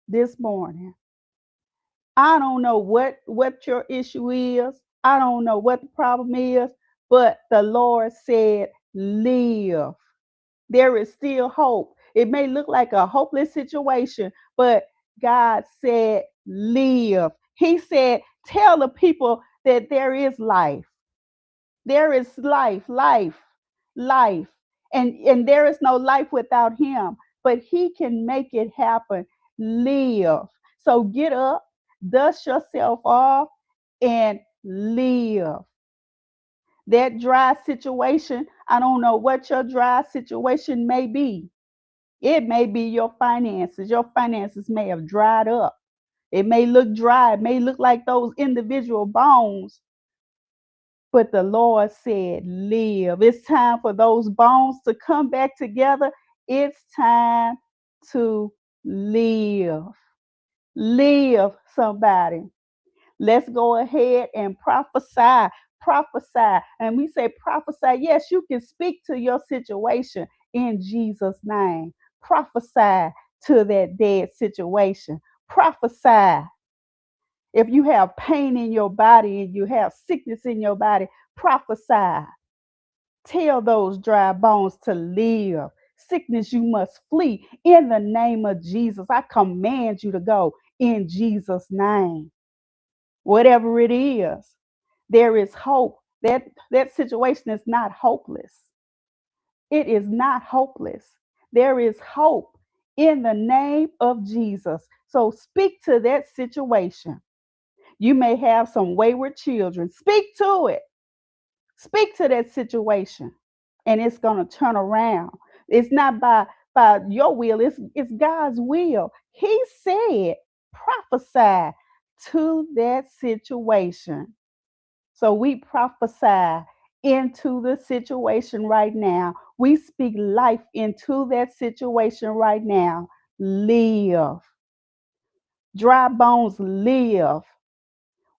this morning. I don't know what your issue is. I don't know what the problem is, but the Lord said, live. There is still hope. It may look like a hopeless situation, but God said, live. He said, tell the people that there is life. There is life, life, life. And there is no life without him, but he can make it happen. Live. So get up, dust yourself off, and live. That dry situation, I don't know what your dry situation may be. It may be your finances. Your finances may have dried up. It may look dry. It may look like those individual bones. But the Lord said, live. It's time for those bones to come back together. It's time to live. Live, somebody. Let's go ahead and prophesy. Prophesy. And we say prophesy. Yes, you can speak to your situation in Jesus' name. Prophesy to that dead situation. Prophesy. If you have pain in your body and you have sickness in your body, prophesy. Tell those dry bones to live. Sickness, you must flee in the name of Jesus. I command you to go in Jesus' name. Whatever it is, there is hope. That situation is not hopeless. It is not hopeless. There is hope in the name of Jesus. So speak to that situation. You may have some wayward children. Speak to it. Speak to that situation, and it's going to turn around. It's not by your will, it's God's will. He said, prophesy to that situation. So we prophesy into the situation right now. We speak life into that situation right now. Live. Dry bones, live.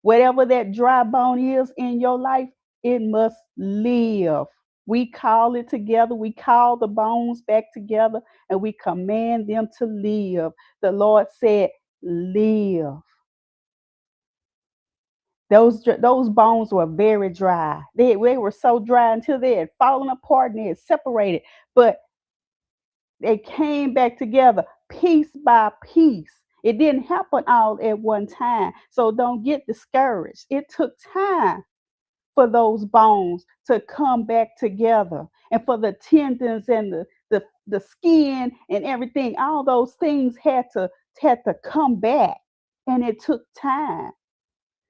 Whatever that dry bone is in your life, it must live. We call it together. We call the bones back together and we command them to live. The Lord said, live. Those bones were very dry. They were so dry until they had fallen apart and they had separated. But they came back together piece by piece. It didn't happen all at one time. So don't get discouraged. It took time for those bones to come back together and for the tendons and the skin and everything. All those things had to come back, and it took time.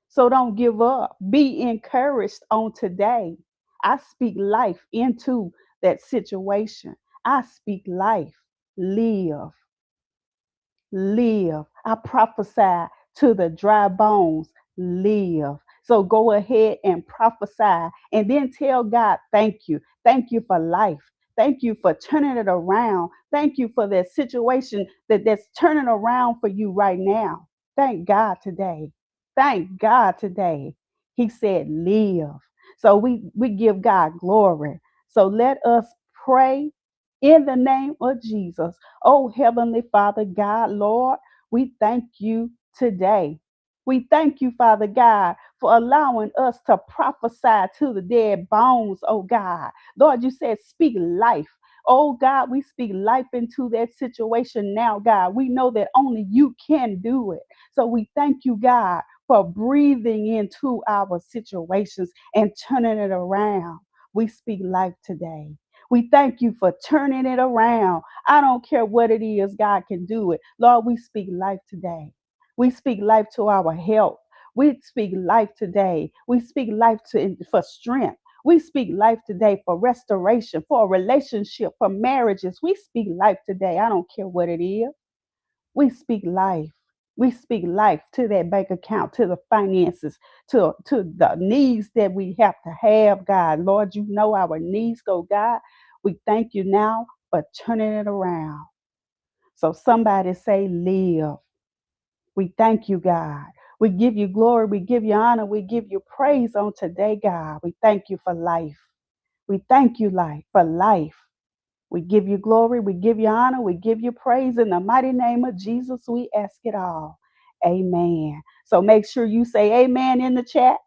So don't give up. Be encouraged on today. I speak life into that situation. I speak life. Live. Live. I prophesy to the dry bones. Live. So go ahead and prophesy and then tell God, thank you. Thank you for life. Thank you for turning it around. Thank you for that situation that's turning around for you right now. Thank God today. Thank God today. He said, live. So we give God glory. So let us pray in the name of Jesus. Oh, Heavenly Father, God, Lord, we thank you today. We thank you, Father God, for allowing us to prophesy to the dead bones, oh God. Lord, you said speak life. Oh God, we speak life into that situation now, God. We know that only you can do it. So we thank you, God, for breathing into our situations and turning it around. We speak life today. We thank you for turning it around. I don't care what it is, God can do it. Lord, we speak life today. We speak life to our health. We speak life today. We speak life for strength. We speak life today for restoration, for a relationship, for marriages. We speak life today. I don't care what it is. We speak life. We speak life to that bank account, to the finances, to the needs that we have to have, God. Lord, you know our needs, go, God. We thank you now for turning it around. So somebody say, live. We thank you, God. We give you glory. We give you honor. We give you praise on today, God. We thank you for life. We thank you, life, for life. We give you glory, we give you honor, we give you praise. In the mighty name of Jesus, we ask it all. Amen. So make sure you say amen in the chat.